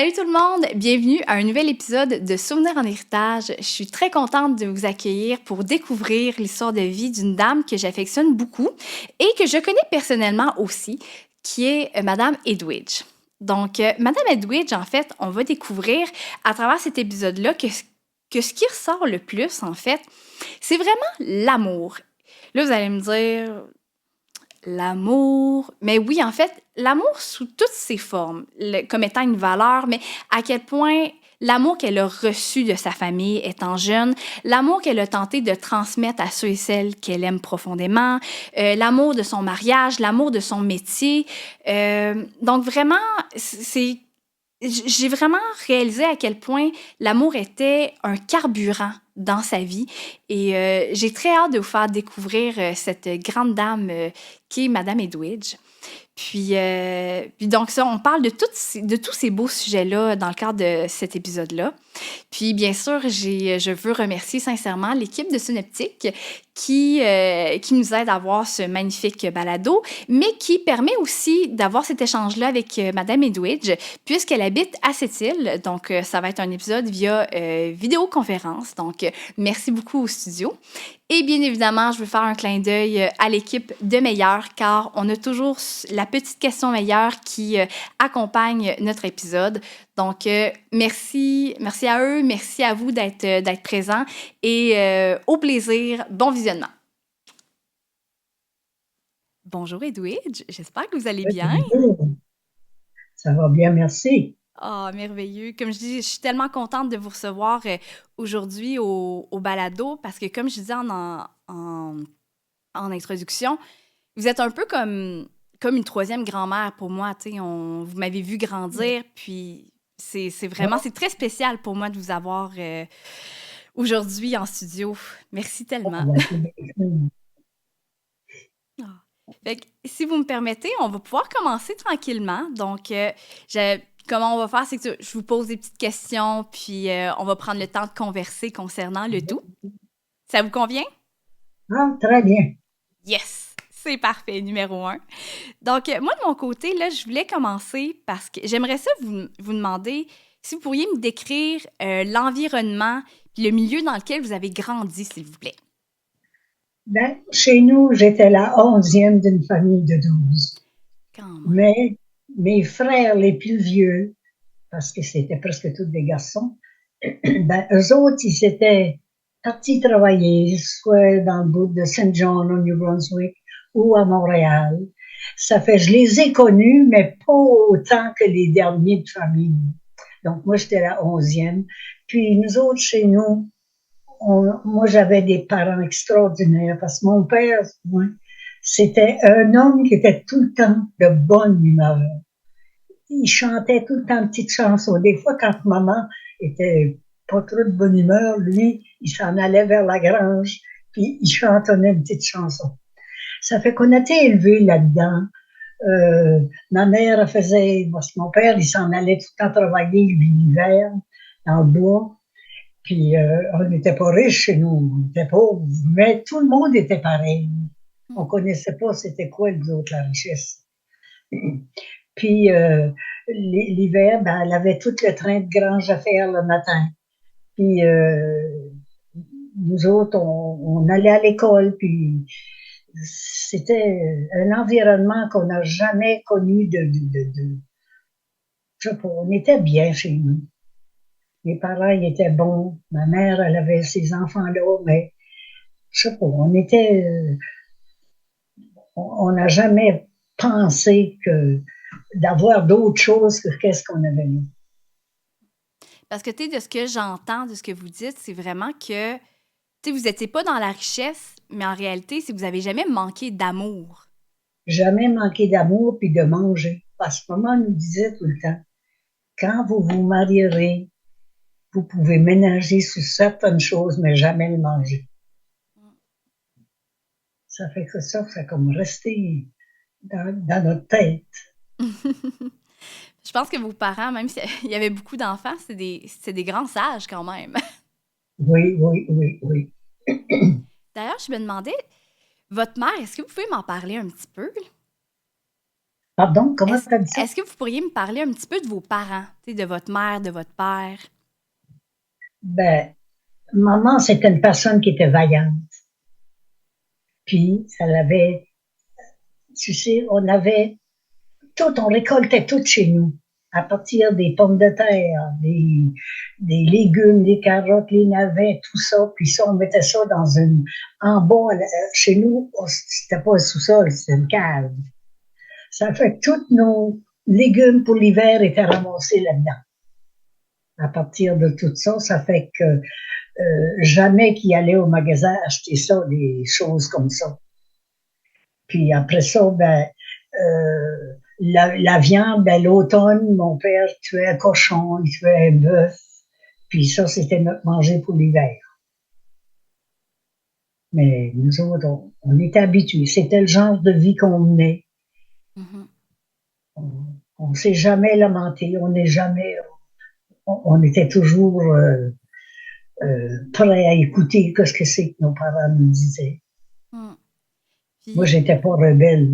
Salut tout le monde, bienvenue à un nouvel épisode de Souvenirs en héritage. Je suis très contente de vous accueillir pour découvrir l'histoire de vie d'une dame que j'affectionne beaucoup et que je connais personnellement aussi, qui est Madame Edwidge. Donc, Madame Edwidge, en fait, on va découvrir à travers cet épisode-là que ce qui ressort le plus, en fait, c'est vraiment l'amour. Là, vous allez me dire, l'amour. Mais oui, en fait, l'amour sous toutes ses formes, comme étant une valeur, mais à quel point l'amour qu'elle a reçu de sa famille étant jeune, l'amour qu'elle a tenté de transmettre à ceux et celles qu'elle aime profondément, l'amour de son mariage, l'amour de son métier. Donc vraiment, j'ai vraiment réalisé à quel point l'amour était un carburant dans sa vie et j'ai très hâte de vous faire découvrir cette grande dame qui est Madame Edwidge. Puis donc ça, on parle de tous ces beaux sujets-là dans le cadre de cet épisode-là. Puis bien sûr, je veux remercier sincèrement l'équipe de Synoptique qui nous aide à avoir ce magnifique balado, mais qui permet aussi d'avoir cet échange-là avec Madame Edwidge, puisqu'elle habite à Sept-Îles. Donc, ça va être un épisode via vidéoconférence. Donc, merci beaucoup au studio. Et bien évidemment, je veux faire un clin d'œil à l'équipe de Meilleur, car on a toujours la petite question Meilleur qui accompagne notre épisode. Donc, merci à eux, merci à vous d'être présents et au plaisir, bon visionnement. Bonjour Edwidge, j'espère que vous allez bien. Ça va bien, merci. Ah, merveilleux. Comme je dis, je suis tellement contente de vous recevoir aujourd'hui au balado parce que comme je disais en introduction, vous êtes un peu comme une troisième grand-mère pour moi. Tu sais, vous m'avez vu grandir, puis c'est vraiment, c'est très spécial pour moi de vous avoir aujourd'hui en studio. Merci tellement. Ah. Fait que, si vous me permettez, on va pouvoir commencer tranquillement. Donc, comment on va faire, c'est que je vous pose des petites questions, puis on va prendre le temps de converser concernant le tout. Ça vous convient? Ah, très bien. Yes! C'est parfait, numéro un. Donc, moi, de mon côté, là, je voulais commencer parce que j'aimerais ça vous demander si vous pourriez me décrire l'environnement puis le milieu dans lequel vous avez grandi, s'il vous plaît. Ben, chez nous, j'étais la 11e d'une famille de 12. Quand même. Mais mes frères les plus vieux, parce que c'était presque tous des garçons, ben, eux autres, ils étaient partis travailler, soit dans le bout de Saint John au New Brunswick ou à Montréal. Ça fait, je les ai connus, mais pas autant que les derniers de famille. Donc, moi, j'étais la 11e. Puis, nous autres, chez nous, moi, j'avais des parents extraordinaires parce que mon père, moi, c'était un homme qui était tout le temps de bonne humeur. Il chantait tout le temps de petites chansons. Des fois, quand maman était pas trop de bonne humeur, lui, il s'en allait vers la grange, puis il chantonnait une petite chanson. Ça fait qu'on a été élevés là-dedans. Ma mère elle faisait, parce que mon père, il s'en allait tout le temps travailler l'hiver dans le bois. Puis on n'était pas riches chez nous, on était pauvres, mais tout le monde était pareil. On connaissait pas c'était quoi les autres la richesse. Puis l'hiver, ben, elle avait tout le train de grange à faire le matin. Puis nous autres, on allait à l'école, puis c'était un environnement qu'on n'a jamais connu je sais pas, on était bien chez nous. Mes parents, ils étaient bons. Ma mère, elle avait ses enfants-là, mais je sais pas, on n'a jamais pensé que d'avoir d'autres choses que qu'est-ce qu'on avait nous. Parce que, tu sais, de ce que j'entends, de ce que vous dites, c'est vraiment que, tu sais, vous n'étiez pas dans la richesse, mais en réalité, c'est que vous n'avez jamais manqué d'amour. Jamais manqué d'amour puis de manger. Parce que maman nous disait tout le temps, quand vous vous marierez, vous pouvez ménager sur certaines choses, mais jamais le manger. Ça fait que ça a comme resté dans notre tête. Je pense que vos parents, même s'il y avait beaucoup d'enfants, c'est des grands sages quand même. Oui, oui, oui, oui. D'ailleurs, je me demandais, votre mère, est-ce que vous pouvez m'en parler un petit peu? Pardon, comment Est-ce tu as dit ça? est-ce que vous pourriez me parler un petit peu de vos parents, tu sais, de votre mère, de votre père? Ben, maman, c'était une personne qui était vaillante. Puis, elle avait, tu sais, on avait tout, on récoltait tout chez nous. À partir des pommes de terre, des légumes, des carottes, les navets, tout ça. Puis ça, on mettait ça dans une, en bas, chez nous, c'était pas un sous-sol, c'était une cave. Ça fait que tous nos légumes pour l'hiver étaient ramassés là-dedans. À partir de tout ça, ça fait que jamais qu'il allait au magasin acheter ça, des choses comme ça. Puis après ça, ben, la viande, ben, l'automne, mon père tuait un cochon, il tuait un bœuf. Puis ça, c'était notre manger pour l'hiver. Mais nous autres, on était habitués. C'était le genre de vie qu'on menait. Mhm. On ne s'est jamais lamenté. On n'est jamais, on était toujours prêt à écouter ce que c'est que nos parents nous disaient. Mm. Moi, Puis, j'étais pas rebelle.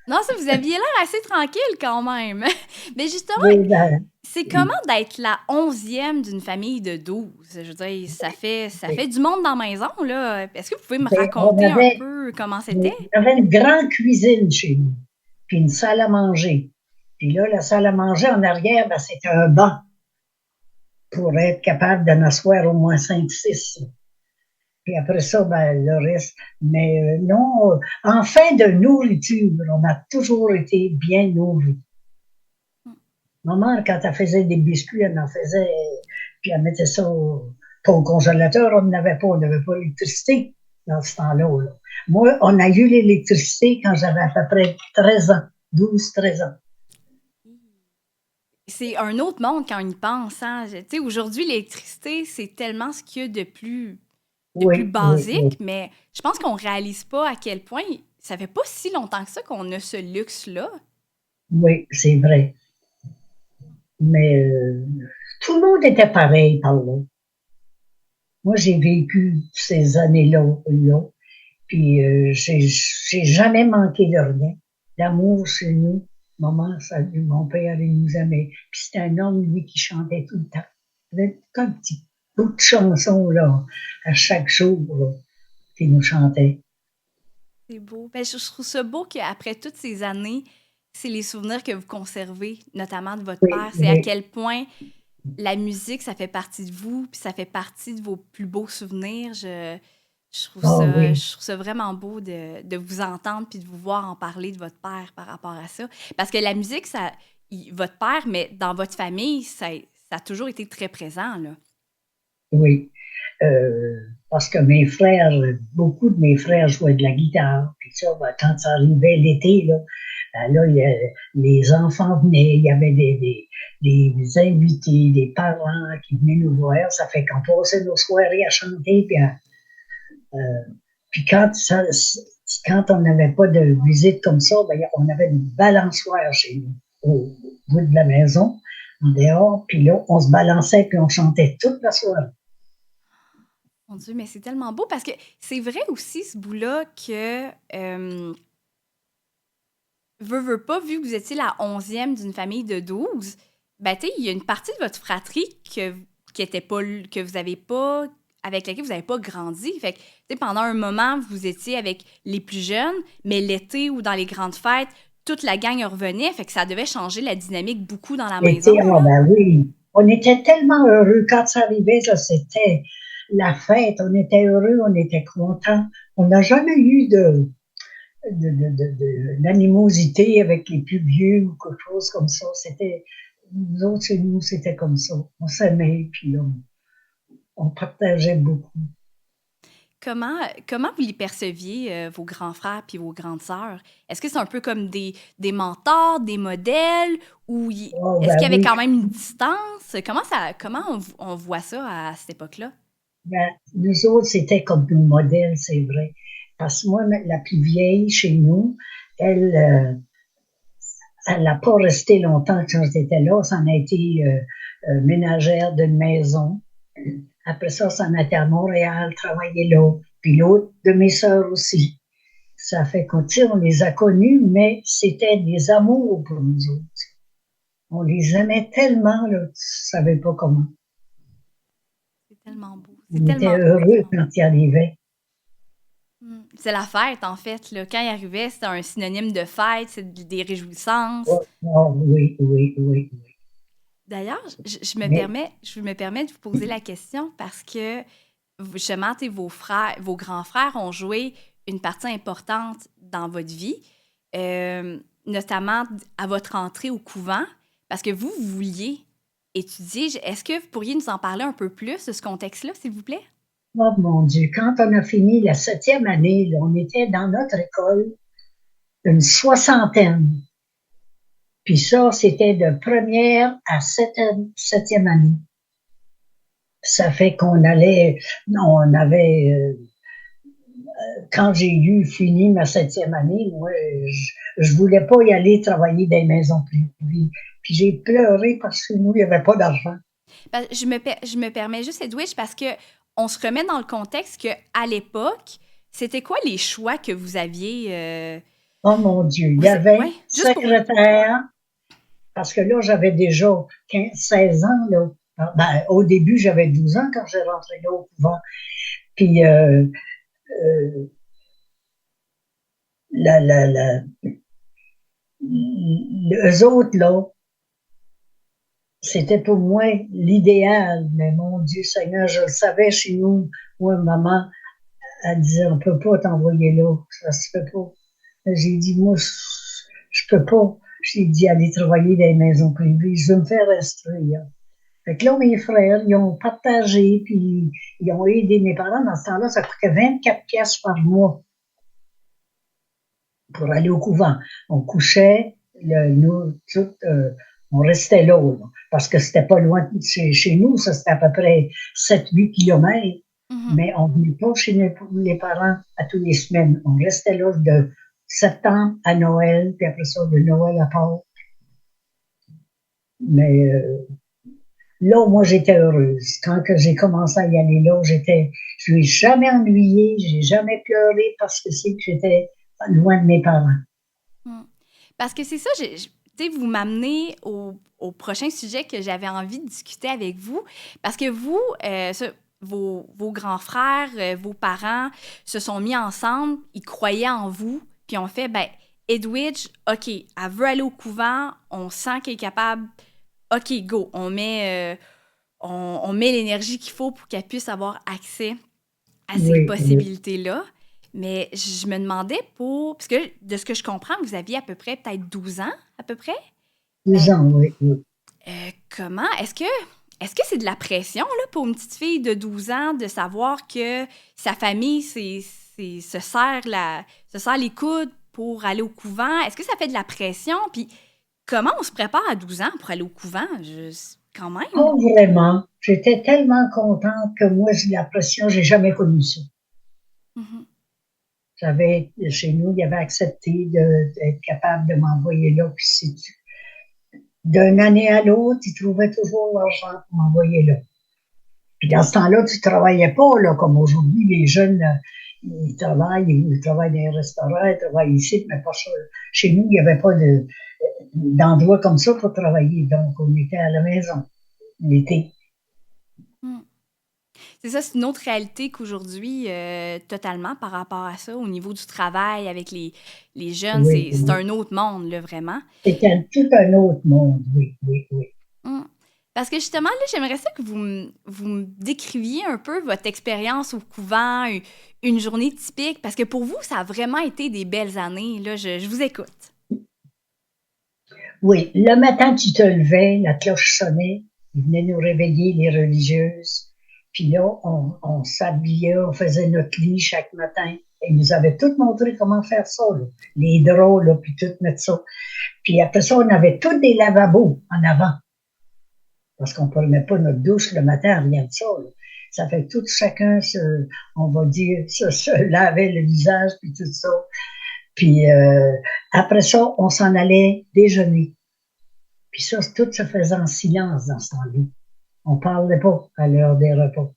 non, ça, vous aviez l'air assez tranquille quand même. Mais justement, Oui, ben, c'est comment d'être la 11e d'une famille de 12? Je veux dire, ça fait du monde dans la maison, là. Est-ce que vous pouvez me ben, raconter un peu comment c'était? on avait une grande cuisine chez nous, puis une salle à manger. Puis là, la salle à manger en arrière, ben, c'était un banc pour être capable d'en asseoir au moins 5, 6. Puis après ça, ben, le reste. Mais non, en fin de nourriture, on a toujours été bien nourris. Maman, quand elle faisait des biscuits, elle en faisait, puis elle mettait ça pas au congélateur, on n'avait pas l'électricité dans ce temps-là. Là. Moi, on a eu l'électricité quand j'avais à peu près 13 ans, 12, 13 ans. C'est un autre monde quand on y pense, hein. Tu sais, aujourd'hui, l'électricité, c'est tellement ce qu'il y a de plus Oui, oui, oui, basique, mais je pense qu'on réalise pas à quel point ça fait pas si longtemps que ça qu'on a ce luxe-là. oui, c'est vrai. Mais tout le monde était pareil par là. Moi, j'ai vécu ces années-là, là, puis j'ai jamais manqué de rien. L'amour chez nous, maman, salut, mon père, il nous aimait. Puis c'était un homme, lui, qui chantait tout le temps. Il avait un petit bout de chanson, là, à chaque jour, là, qu'il nous chantait. C'est beau. Ben, je trouve ça beau qu'après toutes ces années, c'est les souvenirs que vous conservez, notamment de votre Oui, père. C'est à oui. quel point la musique, ça fait partie de vous, puis ça fait partie de vos plus beaux souvenirs. Ah oui, Je trouve ça vraiment beau de vous entendre puis de vous voir en parler de votre père par rapport à ça. Parce que la musique, votre père, mais dans votre famille, ça a toujours été très présent, là. oui. Parce que mes frères, beaucoup de mes frères jouaient de la guitare. Puis ça, ben, quand ça arrivait l'été, là, ben là, les enfants venaient, il y avait des invités, des parents qui venaient nous voir. Ça fait qu'on passait nos soirées à chanter. Puis quand on n'avait pas de visite comme ça, ben, on avait une balançoire chez nous, au bout de la maison, en dehors. Puis là, on se balançait puis on chantait toute la soirée. Mon Dieu, mais c'est tellement beau parce que c'est vrai aussi ce bout-là que veux pas, vu que vous étiez la 11e d'une famille de 12, ben, tu sais, il y a une partie de votre fratrie qui était pas, que vous avez pas, avec laquelle vous n'avez pas grandi. Fait que, tu sais, pendant un moment, vous étiez avec les plus jeunes, mais l'été ou dans les grandes fêtes, toute la gang revenait. Fait que ça devait changer la dynamique beaucoup dans la maison, L'été, ah là. ben oui, on était tellement heureux quand ça arrivait, là, c'était la fête, on était heureux, on était contents. On n'a jamais eu d'animosité avec les plus vieux ou quelque chose comme ça. C'était, nous autres, chez nous, c'était comme ça. On s'aimait, puis on partageait beaucoup. Comment vous les perceviez, vos grands frères puis vos grandes sœurs? Est-ce que c'est un peu comme des mentors, des modèles, ou Oh, est-ce ben qu'il y avait oui, quand même une distance? Comment on voit ça à cette époque-là? ben, nous autres, c'était comme nos modèles, c'est vrai. Parce que moi, la plus vieille chez nous, elle, elle n'a pas resté longtemps quand j'étais là. Ça en a été ménagère d'une maison. Après ça, ça en a été à Montréal, travailler là. Puis l'autre de mes sœurs aussi. Ça fait qu'on, tu sais, on les a connus, mais c'était des amours pour nous autres. On les aimait tellement, là, tu savais pas comment. C'est tellement beau. C'est On était tellement beau. C'est heureux tellement quand ils arrivaient. beau. C'est la fête, en fait. Là. Quand il arrivait, c'était un synonyme de fête, c'est des réjouissances. Oh, oh, oui, oui, oui, oui. D'ailleurs, Mais je me permets de vous poser la question parce que justement, vos frères, vos grands frères ont joué une partie importante dans votre vie, notamment à votre entrée au couvent, parce que vous vouliez étudier. Est-ce que vous pourriez nous en parler un peu plus de ce contexte-là, s'il vous plaît? oh mon Dieu, quand on a fini la 7e année, là, on était dans notre école une soixantaine. Puis ça, c'était de première à septième année. Ça fait qu'on allait, non, on avait, quand j'ai fini ma 7e année, moi, je voulais pas y aller travailler dans les maisons privées. Puis j'ai pleuré parce que nous, il n'y avait pas d'argent. Je me permets juste, Edwidge, parce que on se remet dans le contexte que à l'époque, c'était quoi les choix que vous aviez? Oh mon Dieu, il y avait Ouais, juste pour. secrétaire, parce que là, j'avais déjà 15, 16 ans, là. Ben, au début, j'avais 12 ans quand j'ai rentré là au couvent. Puis, la, la, la, eux autres, là, c'était pour moi l'idéal. Mais mon Dieu Seigneur, je le savais chez nous. Moi, maman, elle disait, on peut pas t'envoyer là. Ça se fait pas. J'ai dit, moi, je peux pas. J'ai dit, aller travailler dans les maisons privées. Je veux me faire instruire. Fait que là, mes frères, ils ont partagé, puis ils ont aidé mes parents. Dans ce temps-là, ça coûtait 24 pièces par mois pour aller au couvent. On couchait, nous, tout, on restait là, parce que c'était pas loin de chez nous, ça c'était à peu près 7-8 kilomètres, Mhm. mais on venait pas chez les parents à tous les semaines. On restait là de septembre à Noël, puis après ça, de Noël à Pâques. Mais là, moi, j'étais heureuse. Quand que j'ai commencé à y aller là, je n'ai jamais ennuyé, j'ai jamais pleuré parce que c'est que j'étais loin de mes parents. Mm. Parce que c'est ça, tu sais, vous m'amenez au prochain sujet que j'avais envie de discuter avec vous. Parce que vous, vos grands frères, vos parents se sont mis ensemble, ils croyaient en vous, puis ont fait, ben, Edwidge, OK, elle veut aller au couvent, on sent qu'elle est capable, OK, go, on met l'énergie qu'il faut pour qu'elle puisse avoir accès à ces Oui, oui. possibilités-là. Mais je me demandais parce que de ce que je comprends, vous aviez à peu près peut-être 12 ans, à peu près. Ben, 12 ans, oui, oui. comment? Est-ce que c'est de la pression là, pour une petite fille de 12 ans de savoir que sa famille se serre les coudes pour aller au couvent? Est-ce que ça fait de la pression? Puis comment on se prépare à 12 ans pour aller au couvent? Quand même. Pas vraiment. J'étais tellement contente que moi, la pression, j'ai jamais connu ça. Mhm. Chez nous, il avait accepté d'être capable de m'envoyer là, puis d'une année à l'autre, il trouvait toujours l'argent pour m'envoyer là. Puis dans ce temps-là, tu travaillais pas, là, comme aujourd'hui, les jeunes, ils travaillent dans les restaurants, ils travaillent ici, mais pas ça. Chez nous, il n'y avait pas d'endroit comme ça pour travailler, donc on était à la maison l'été. Mm. C'est ça, c'est une autre réalité qu'aujourd'hui, totalement par rapport à ça, au niveau du travail avec les jeunes, Oui, c'est oui. un autre monde, là, vraiment. C'était tout un autre monde, oui, oui, oui. Mm. Parce que justement, là, j'aimerais ça que vous me décriviez un peu votre expérience au couvent, une journée typique, parce que pour vous, ça a vraiment été des belles années. Là, je vous écoute. Oui, le matin, tu te levais, la cloche sonnait, ils venaient nous réveiller, les religieuses. Puis là, on s'habillait, on faisait notre lit chaque matin. Ils nous avaient tout montré comment faire ça, là. Les draps, là, puis tout mettre ça. Puis après ça, on avait tous des lavabos en avant, parce qu'on ne prenait pas notre douche le matin, rien de ça, là. Ça fait que tout chacun on va dire, se lavait le visage, puis tout ça. Puis après ça, on s'en allait déjeuner. Puis ça, tout se faisait en silence dans ce temps-là. On ne parlait pas à l'heure des repas.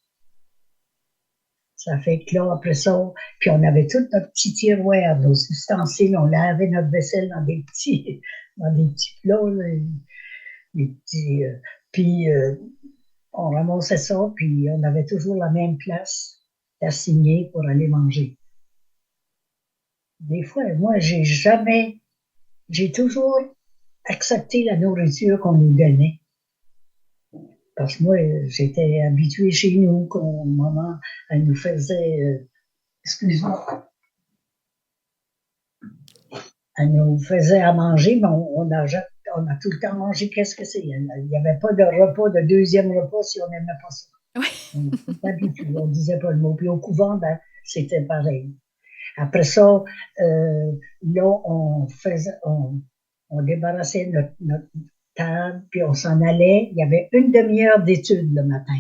Ça fait que là, après ça, puis on avait tout notre petit tiroir, nos ustensiles, on lavait notre vaisselle dans des petits plats, là, des petits, puis on ramassait ça, puis on avait toujours la même place assignée pour aller manger. Des fois, moi, j'ai toujours accepté la nourriture qu'on nous donnait. Parce que moi, j'étais habituée chez nous, quand maman, elle nous faisait, excuse-moi, elle nous faisait à manger, mais on a tout le temps mangé. Qu'est-ce que c'est? Il n'y avait pas de repas, de deuxième repas si on n'aimait pas ça. Oui. On était habitués, on disait pas le mot. Puis au couvent, ben, c'était pareil. Après ça, là, on débarrassait notre table, puis on s'en allait. Il y avait une demi-heure d'études le matin.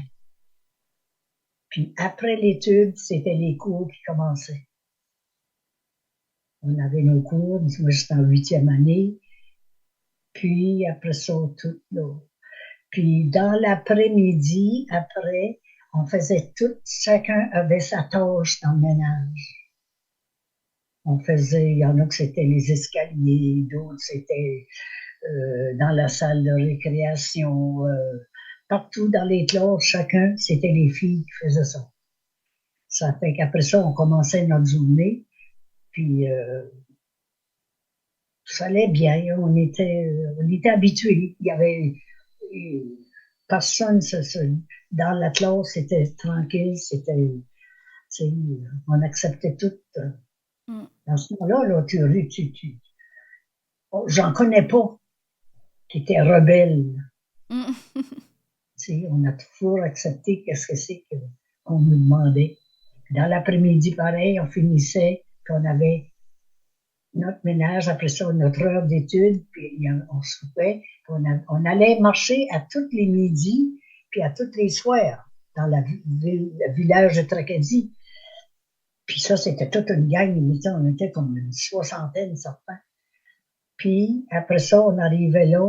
Puis après l'étude, c'était les cours qui commençaient. On avait nos cours, moi j'étais en 8e année, puis après ça, tout là. Puis dans l'après-midi, après, on faisait tout, chacun avait sa tâche dans le ménage. On faisait, il y en a que c'était les escaliers, d'autres c'était dans la salle de récréation, partout dans les classes, chacun, c'était les filles qui faisaient ça. Ça fait qu'après ça, on commençait notre journée, puis ça allait bien, on était habitués. Il y avait personne, dans la classe, c'était tranquille, on acceptait tout. Mm. Dans ce moment-là, là, j'en connais pas qui étaient rebelles. Mm. On a toujours accepté qu'est-ce que c'est qu'on nous demandait. Dans l'après-midi, pareil, on finissait, puis on avait notre ménage, après ça, notre heure d'études, puis on soupait, puis on allait marcher à tous les midis, puis à tous les soirs, dans le village de Tracadie. Puis ça, c'était toute une gang, on était comme une soixantaine, certains. Puis après ça, on arrivait là,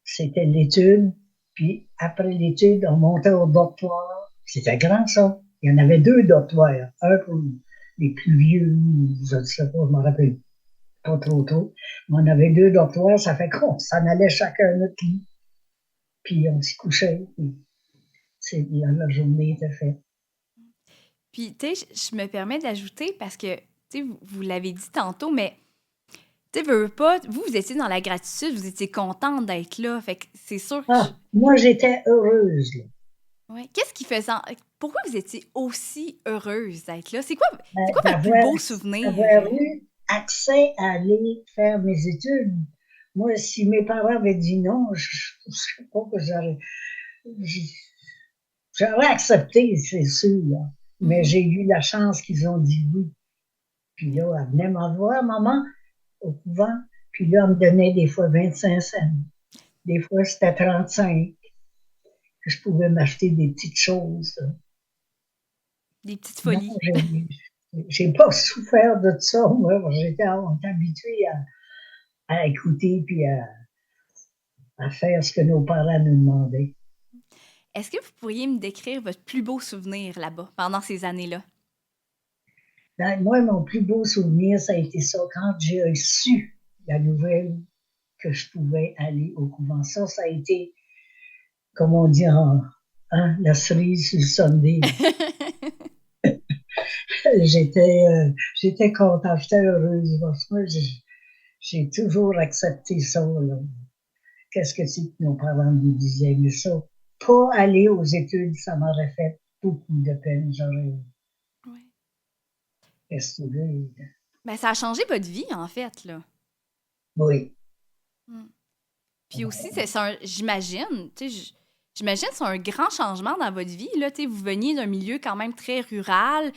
c'était l'étude, puis après l'étude, on montait au dortoir. C'était grand, ça. Il y en avait 2 dortoirs. Un pour les plus vieux, je ne sais pas, je me rappelle pas trop tôt. Mais on avait 2 dortoirs, ça fait qu'on s'en allait chacun à notre lit. Puis on s'y couchait. Puis la journée était faite. Puis, tu sais, je me permets d'ajouter parce que, tu sais, vous l'avez dit tantôt, mais, tu sais, veux pas, vous étiez dans la gratitude, vous étiez contente d'être là. Fait que c'est sûr que. Ah, moi, j'étais heureuse, là. Ouais. Qu'est-ce qui faisait. Pourquoi vous étiez aussi heureuse d'être là? C'est quoi votre plus D'avoir beau souvenir? eu accès à aller faire mes études. Moi, si mes parents avaient dit non, je ne sais pas que j'aurais accepté, c'est sûr, là. Mais j'ai eu la chance qu'ils ont dit oui. Puis là, elle venait m'en voir, maman, au couvent. Puis là, elle me donnait des fois 25 cents. Des fois, c'était 35. Je pouvais m'acheter des petites choses. Des petites Non, folies. j'ai pas souffert de ça, moi. J'étais habituée à écouter puis à faire ce que nos parents nous demandaient. Est-ce que vous pourriez me décrire votre plus beau souvenir là-bas, pendant ces années-là? Ben, moi, mon plus beau souvenir, ça a été ça, quand j'ai su la nouvelle que je pouvais aller au couvent. Ça a été, comme on dit la cerise sur le sundae. J'étais contente, j'étais heureuse. Moi, j'ai toujours accepté ça, là. Qu'est-ce que c'est que nos parents nous disaient? Mais ça, pas aller aux études, ça m'aurait fait beaucoup de peine. Ouais. Qu'est-ce que tu veux? Ben, ça a changé votre vie, en fait, là. Oui. Puis aussi, j'imagine, tu sais, j'imagine que c'est un grand changement dans votre vie, là. Tu sais, vous veniez d'un milieu quand même très rural,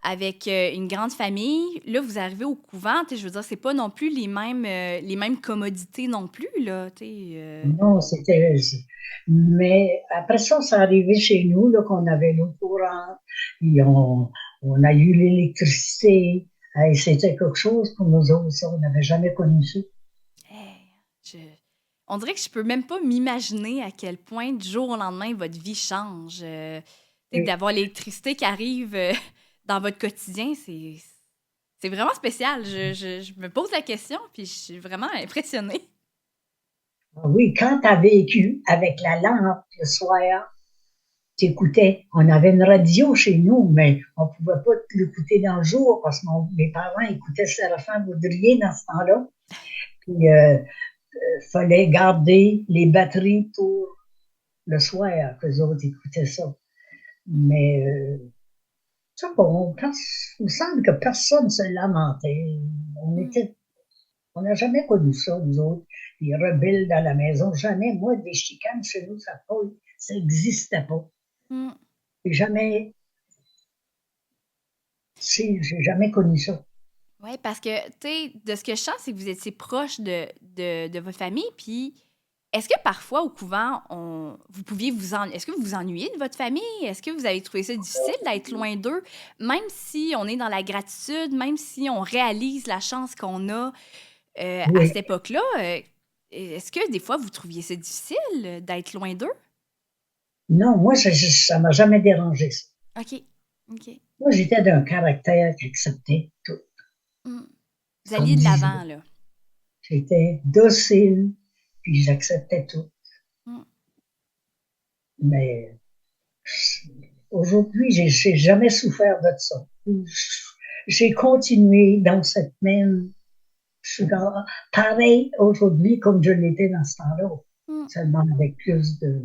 avec une grande famille. Là, vous arrivez au couvent, tu sais, je veux dire, c'est pas non plus les mêmes commodités non plus, là, tu sais. Non, mais après ça, c'est arrivé chez nous, là, qu'on avait l'eau courante, puis on a eu l'électricité. Hey, c'était quelque chose pour nous autres, ça. On n'avait jamais connu ça. Hey, on dirait que je peux même pas m'imaginer à quel point, du jour au lendemain, votre vie change. Tu Oui. D'avoir l'électricité qui arrive dans votre quotidien, c'est vraiment spécial. Je me pose la question, puis je suis vraiment impressionnée. Ah oui, quand tu as vécu avec la lampe le soir, tu écoutais. On avait une radio chez nous, mais on ne pouvait pas l'écouter dans le jour parce que mes parents écoutaient Séraphin Baudrier dans ce temps-là. Puis, fallait garder les batteries pour le soir, qu'eux autres écoutaient ça. Mais, ça, bon, il me semble que personne ne se lamentait. On Mm, était, on n'a jamais connu ça, nous autres. Les rebelles dans la maison, jamais. Moi, des chicanes chez nous, ça n'existait pas. mm. J'ai jamais, j'ai jamais connu ça. Oui, parce que, tu sais, de ce que je sens, c'est que vous étiez proche de votre famille, puis est-ce que parfois au couvent, vous pouviez est-ce que vous vous ennuyez de votre famille? Est-ce que vous avez trouvé ça difficile d'être loin d'eux? Même si on est dans la gratitude, même si on réalise la chance qu'on a à Oui. cette époque-là, est-ce que des fois vous trouviez ça difficile d'être loin d'eux? Non, moi, ça m'a jamais dérangé, ça. OK. OK. Moi, j'étais d'un caractère qui acceptait tout, Mm. Vous qu'on me alliez de disait. l'avant, là. J'étais docile, puis j'acceptais tout. Mm. Mais aujourd'hui, j'ai jamais souffert de ça. J'ai continué dans cette même. Je suis pareil aujourd'hui comme je l'étais dans ce temps-là. Mm. Seulement avec plus de.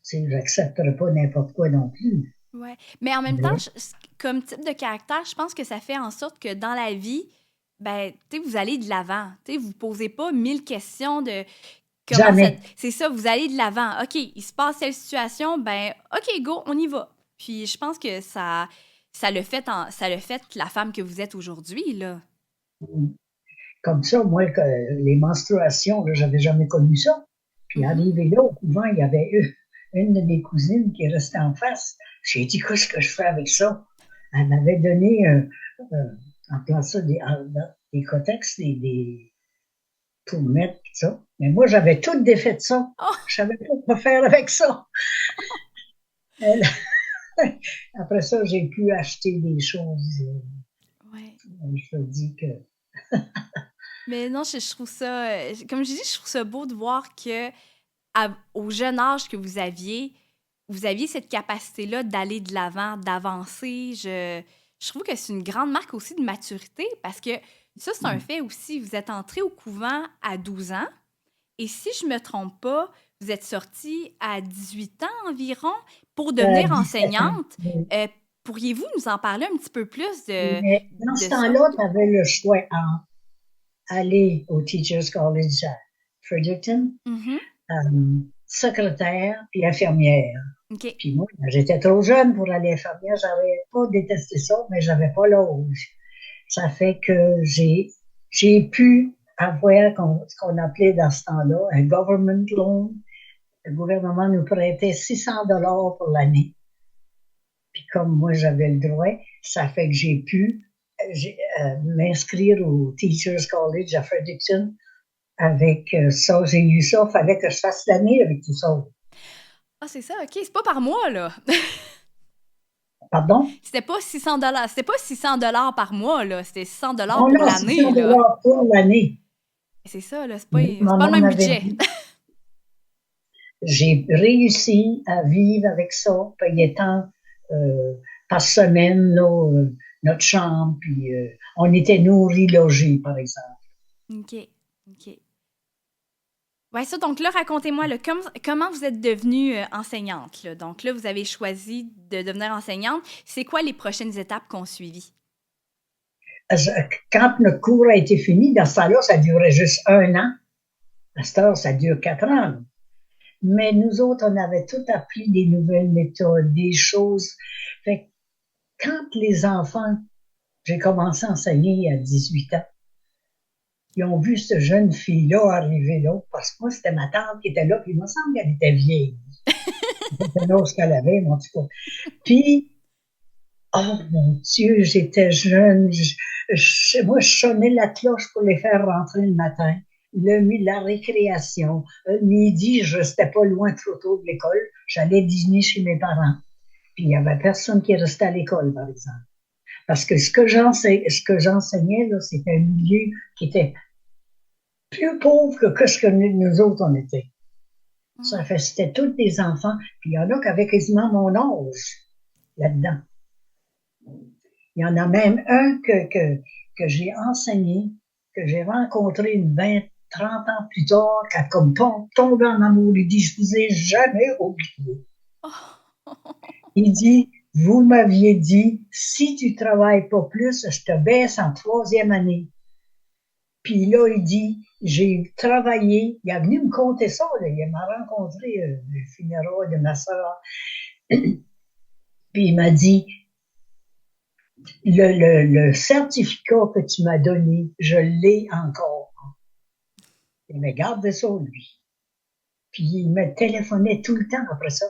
J'accepterais pas n'importe quoi non plus. Ouais. Mais en même temps, Mais comme type de caractère, je pense que ça fait en sorte que dans la vie, ben, tu sais, vous allez de l'avant. Tu sais, vous posez pas 1000 questions de comment ça. jamais. C'est ça, vous allez de l'avant. OK, il se passe telle situation, ben, OK, go, on y va. Puis je pense que ça le fait la femme que vous êtes aujourd'hui, là. Comme ça, moi, les menstruations, là, j'avais jamais connu ça. Puis Mhm. arrivé là, au couvent, il y avait une de mes cousines qui restait en face. J'ai dit, qu'est-ce que je fais avec ça? Elle m'avait donné, en plan ça, des cotex, pour mettre ça. Mais moi, j'avais tout défait de ça. Oh, Je savais pas quoi faire avec ça. Elle- Après ça, j'ai pu acheter des choses. ouais. Je te dis que Mais non, je trouve ça, comme je dis, je trouve ça beau de voir que au jeune âge que vous aviez cette capacité-là d'aller de l'avant, d'avancer. Je trouve que c'est une grande marque aussi de maturité parce que ça, c'est un fait aussi. Vous êtes entré au couvent à 12 ans et si je me trompe pas, vous êtes sorti à 18 ans environ pour devenir 17 ans. enseignante. Euh, Pourriez-vous nous en parler un petit peu plus Mais dans ce de ça? temps-là, tu avais le choix entre aller au Teachers College à Fredericton, Mhm. secrétaire puis infirmière. OK. Puis moi, j'étais trop jeune pour aller infirmière. J'avais pas détesté ça, mais j'avais pas l'âge. Ça fait que j'ai pu avoir ce qu'on appelait dans ce temps-là un government loan. Le gouvernement nous prêtait 600 dollars pour l'année. Puis comme moi, j'avais le droit, ça fait que j'ai pu m'inscrire au Teachers College à Fredericton avec ça. J'ai eu ça, il fallait que je fasse l'année avec tout ça. Ah, c'est ça, OK. C'est pas par mois, là. Pardon? C'était pas 600 $. C'était pas 600 $ par mois, là. C'était 600 $ Non, pour non, l'année, 600 là. dollars pour l'année. C'est ça, là. C'est pas le Maman même m'avait budget. dit, j'ai réussi à vivre avec ça, payant tant par semaine, là, notre chambre, puis on était nourris, logés, par exemple. OK. OK. Ouais, ça, donc là, racontez-moi, là, comment vous êtes devenue enseignante, là? Donc là, vous avez choisi de devenir enseignante. C'est quoi les prochaines étapes qu'on suivit? Quand notre cours a été fini, dans ce temps-là, ça durait juste 1 an. À cette heure, ça dure 4 ans. Là. Mais nous autres, on avait tout appris des nouvelles méthodes, des choses. Fait que quand les enfants, j'ai commencé à enseigner à 18 ans, ils ont vu cette jeune fille-là arriver là, parce que moi, c'était ma tante qui était là, puis il me semble qu'elle était vieille. C'était là ce qu'elle avait, en tout cas. Puis, oh mon Dieu, j'étais jeune. Moi, je sonnais la cloche pour les faire rentrer le matin. la récréation. Le midi, je restais pas loin trop tôt de l'école. J'allais dîner chez mes parents. Puis il y avait personne qui restait à l'école, par exemple. Parce que ce que j'enseignais, là, c'était un milieu qui était plus pauvre que ce que nous autres, on était. Ça Mm. fait, c'était tous des enfants. Puis il y en a qui avaient quasiment mon âge là-dedans. Il y en a même un que j'ai enseigné, que j'ai rencontré une 20, 30 ans plus tard, qui a comme tombé en amour. Il dit, je vous ai jamais oublié. Il dit, vous m'aviez dit, si tu travailles pas plus, je te baisse en troisième année. Puis là, il dit, j'ai travaillé, il est venu me conter ça, là, il m'a rencontré le funérail de ma soeur. Puis il m'a dit, le certificat que tu m'as donné, je l'ai encore. Il me gardait ça, lui. Puis il me téléphonait tout le temps après ça.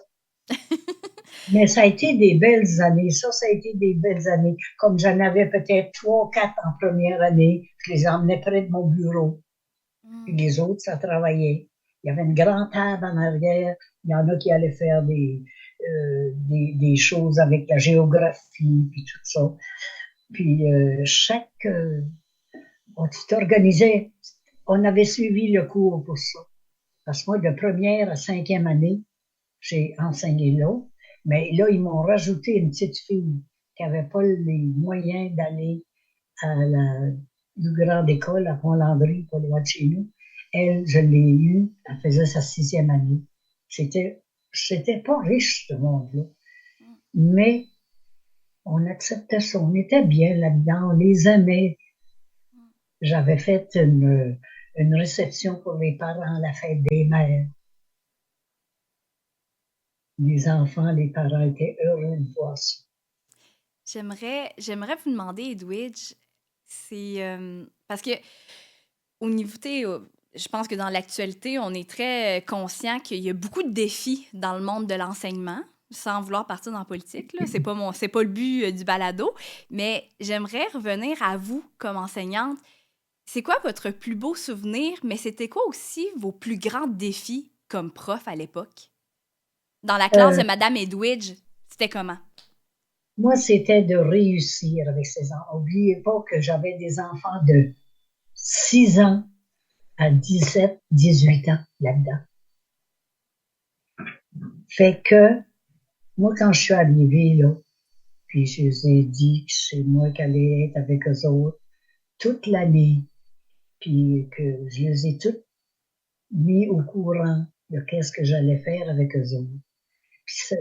Mais ça a été des belles années. Ça a été des belles années. Comme j'en avais peut-être 3, 4 en première année, je les emmenais près de mon bureau. Puis Mm. les autres, ça travaillait. Il y avait une grande table en arrière. Il y en a qui allaient faire des choses avec la géographie, puis tout ça. Puis on s'est organisé. On avait suivi le cours pour ça. Parce que moi, de première à cinquième année, j'ai enseigné là. Mais là, ils m'ont rajouté une petite fille qui n'avait pas les moyens d'aller à la plus grande école à Pont-Landry, pas loin de chez nous. Elle, je l'ai eue, elle faisait sa sixième année. C'était pas riche, ce monde-là. Mais on acceptait ça. On était bien là-dedans. On les aimait. J'avais fait une réception pour les parents à la fête des mères. Les enfants, les parents étaient heureux de voir ça. J'aimerais vous demander, Edwidge, c'est parce que au niveau, je pense que dans l'actualité, on est très conscient qu'il y a beaucoup de défis dans le monde de l'enseignement, sans vouloir partir dans la politique, là. C'est pas le but du balado, mais j'aimerais revenir à vous comme enseignante. C'est quoi votre plus beau souvenir, mais c'était quoi aussi vos plus grands défis comme prof à l'époque? Dans la classe de Euh, Madame Edwidge, c'était comment? Moi, c'était de réussir avec ces enfants. N'oubliez pas que j'avais des enfants de 6 ans à 17, 18 ans là-dedans. Fait que, moi, quand je suis arrivée, là, puis je les ai dit que c'est moi qui allais être avec eux autres toute l'année, puis que je les ai toutes mis au courant de qu'est-ce que j'allais faire avec eux autres. Puis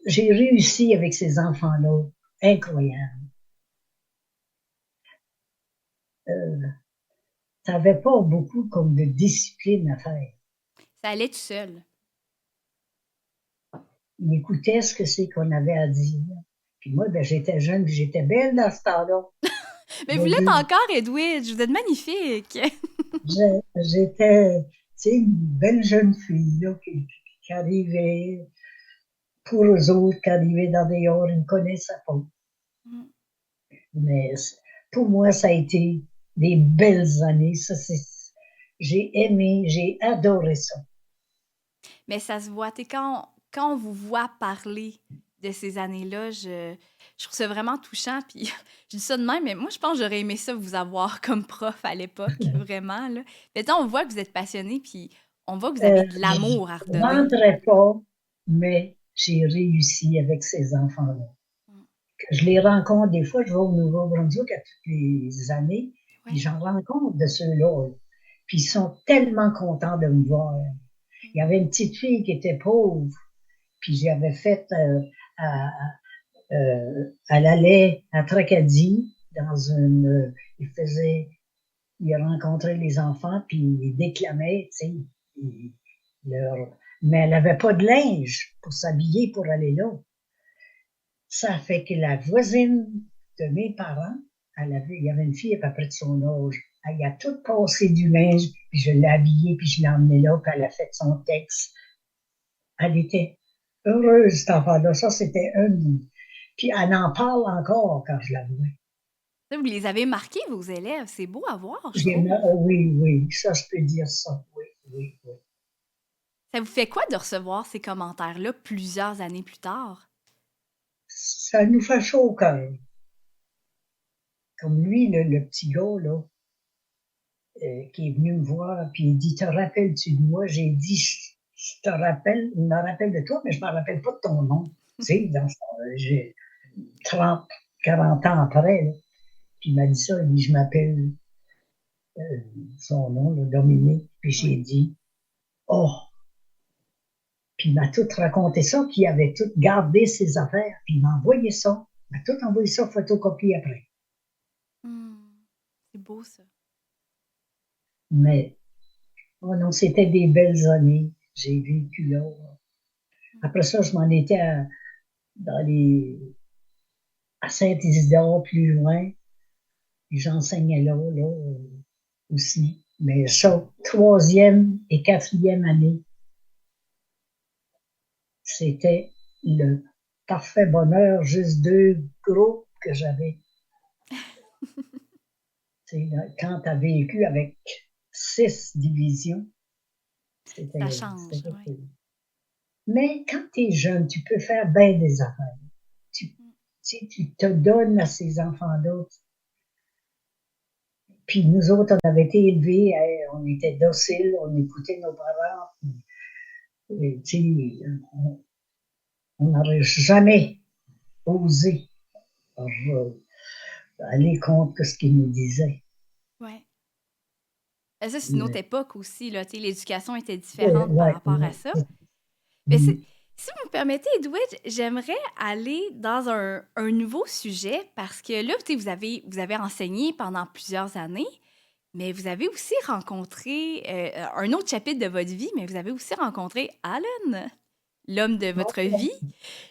j'ai réussi avec ces enfants-là. Incroyable. Euh, T'avais pas beaucoup comme de discipline à faire. Ça allait tout seul. Ils écoutaient ce que c'est qu'on avait à dire. Puis moi, ben, j'étais jeune, puis j'étais belle dans ce temps-là. Mais vous Ben, l'êtes encore, Edwidge. Vous êtes magnifique. j'étais, tu sais, une belle jeune fille, là, qui arrivait pour eux autres, qui arrivait dans des heures, ils ne me connaissaient pas. Mm. Mais pour moi, ça a été des belles années. J'ai aimé, j'ai adoré ça. Mais ça se voit. Quand on vous voit parler de ces années-là, je trouve ça vraiment touchant. Puis je dis ça de même, mais moi, je pense que j'aurais aimé ça vous avoir comme prof à l'époque, vraiment. Là. Mais on voit que vous êtes passionné, puis on voit que vous avez de Je l'amour à ne redonner. rentrais pas, mais j'ai réussi avec ces enfants-là. Mm. Je les rencontre, des fois, je vais au Nouveau-Brunswick à toutes les années, puis Ouais. j'en rencontre de ceux-là. Puis ils sont tellement contents de me voir. Il y avait une petite fille qui était pauvre, puis j'avais fait, à, elle allait à Tracadie, il faisait, il rencontrait les enfants, puis il déclamait, tu sais, leur, mais elle n'avait pas de linge pour s'habiller pour aller là. Ça fait que la voisine de mes parents, il y avait une fille à peu près de son âge. Elle y a tout passé du linge, puis je l'ai habillée, puis je l'ai emmenée là, puis elle a fait son texte. Elle était heureuse, cet enfant-là. Ça, c'était un. Puis elle en parle encore quand je la vois. Ça, vous les avez marqués, vos élèves. C'est beau à voir, je J'ai, trouve. oui, oui, ça, je peux dire ça. Oui, oui, oui. Ça vous fait quoi de recevoir ces commentaires-là plusieurs années plus tard? Ça nous fait chaud au cœur. Comme lui, le petit gars, là, qui est venu me voir, puis il dit, te rappelles-tu de moi? J'ai dit, je te rappelle, je me rappelle de toi, mais je me rappelle pas de ton nom. Tu sais, j'ai 30, 40 ans après, là. Puis il m'a dit ça, il dit, je m'appelle son nom, là, Dominique. Puis j'ai Oui. dit, oh, puis il m'a tout raconté ça, qu'il avait tout gardé ses affaires, puis il m'a envoyé ça. Il m'a tout envoyé ça photocopié après. Hmm. C'est beau, ça. Mais, oh non, c'était des belles années. J'ai vécu là. Après ça, je m'en étais dans à Saint-Isidore, plus loin. Puis j'enseignais là, aussi. Mais ça, troisième et quatrième année, c'était le parfait bonheur, juste deux groupes que j'avais. Quand tu as vécu avec 6 divisions, Ça c'était change, oui. cool. Mais quand tu es jeune, tu peux faire bien des affaires. Tu, tu te donnes à ces enfants-là. Puis nous autres, on avait été élevés, on était dociles, on écoutait nos parents. Puis, on n'aurait jamais osé aller contre ce qu'ils nous disaient. Ouais. Ça, c'est une autre Mais, époque aussi, là. Tu sais, l'éducation était différente par ouais, rapport à ouais. ça. Mais Mm. si vous me permettez, Edwidge, j'aimerais aller dans un nouveau sujet parce que là, tu sais, vous avez enseigné pendant plusieurs années, mais vous avez aussi rencontré un autre chapitre de votre vie, mais vous avez aussi rencontré Alan, l'homme de votre vie.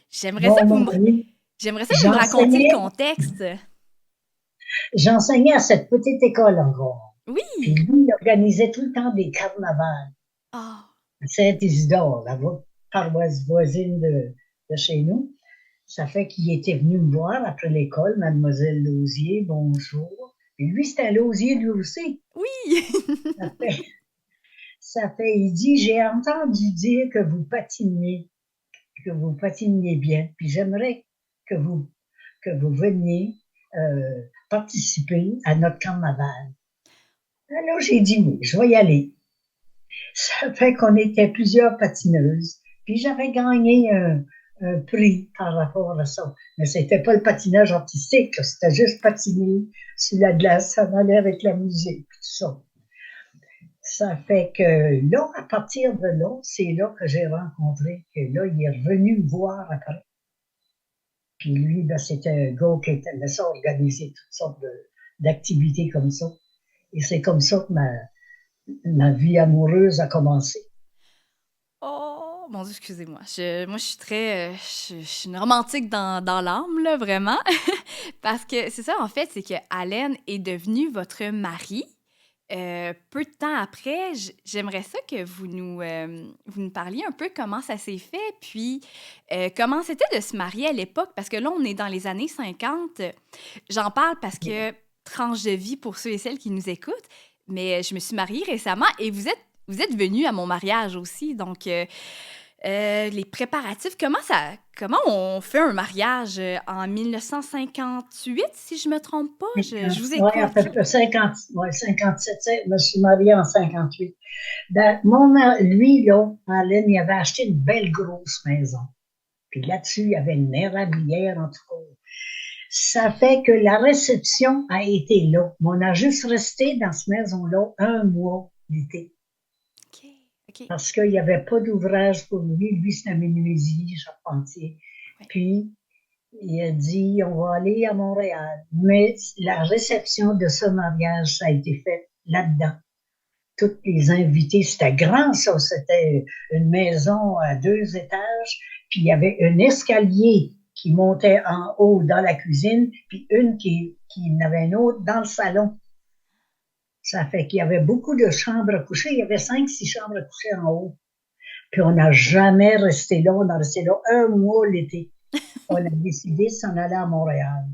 J'aimerais ça Mon que vous me, mari, j'aimerais ça que vous me racontiez le j'enseignais, contexte. j'enseignais à cette petite école encore. Puis Oui! lui, il organisait tout le temps des carnavals Ah, à Saint-Isidore, la paroisse voisine de chez nous. Ça fait qu'il était venu me voir après l'école, Mademoiselle Lausier, bonjour. Et lui, c'était un Lausier lui aussi. oui! Ça fait, il dit, j'ai entendu dire que vous patiniez bien, puis j'aimerais que vous, veniez participer à notre carnaval. Alors j'ai dit oui, je vais y aller. Ça fait qu'on était plusieurs patineuses. Puis j'avais gagné un prix par rapport à ça. Mais c'était pas le patinage artistique, c'était juste patiner sur la glace, ça allait avec la musique, tout ça. Ça fait que là, à partir de là, c'est là que j'ai rencontré, que là, il est revenu me voir après. Puis lui, ben, c'était un gars qui aimait ça organiser toutes sortes d'activités comme ça. Et c'est comme ça que ma vie amoureuse a commencé. Oh, mon Dieu, excusez-moi. Moi, je suis très. Je suis une romantique dans l'âme, là, vraiment. Parce que c'est ça, en fait, c'est que Allen est devenu votre mari. Peu de temps après, j'aimerais ça que vous nous parliez un peu comment ça s'est fait, puis comment c'était de se marier à l'époque, parce que là, on est dans les années 50. J'en parle parce que tranche de vie pour ceux et celles qui nous écoutent, mais je me suis mariée récemment et vous êtes venu à mon mariage aussi, donc les préparatifs, comment on fait un mariage en 1958, si je me trompe pas? Je vous Oui, à écoute. peu près 50, ouais, 57, je me suis mariée en 58. Ben, lui, là, Alain, il avait acheté une belle grosse maison. Puis là-dessus, il y avait une érablière, en tout cas. Ça fait que la réception a été là. Mais on a juste resté dans cette maison-là un mois l'été. OK, OK. Parce qu'il n'y avait pas d'ouvrage pour lui. Lui, c'est un menuisier, charpentier. Ouais. Puis, il a dit, on va aller à Montréal. Mais la réception de ce mariage, ça a été fait là-dedans. Toutes les invités, c'était grand, ça. C'était une maison à 2 étages. Puis, il y avait un escalier qui montait en haut dans la cuisine, puis qui n'avait une autre dans le salon. Ça fait qu'il y avait beaucoup de chambres à coucher. Il y avait 5, 6 chambres à coucher en haut. Puis on n'a jamais resté là. On a resté là un mois l'été. On a décidé de s'en aller à Montréal.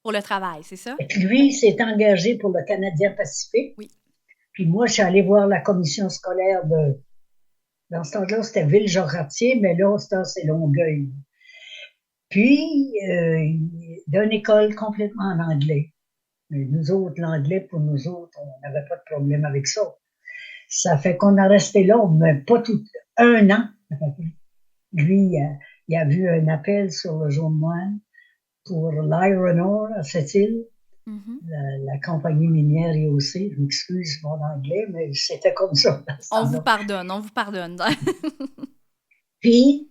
Pour le travail, c'est ça? Et puis lui, il s'est engagé pour le Canadien Pacifique. Oui. Puis moi, je suis allée voir la commission scolaire dans ce temps-là, c'était Ville-Jacques-Cartier, mais là, c'est Longueuil. Puis, d'une école complètement en anglais. Mais nous autres, l'anglais, pour nous autres, on n'avait pas de problème avec ça. Ça fait qu'on a resté là, mais pas tout, un an. Lui, il a vu un appel sur le jour de moine pour l'Iron Ore à cette île, Mhm. la compagnie minière IOC. Je m'excuse mon anglais, mais c'était comme ça dans ce On vous temps-là. pardonne, on vous pardonne. Puis,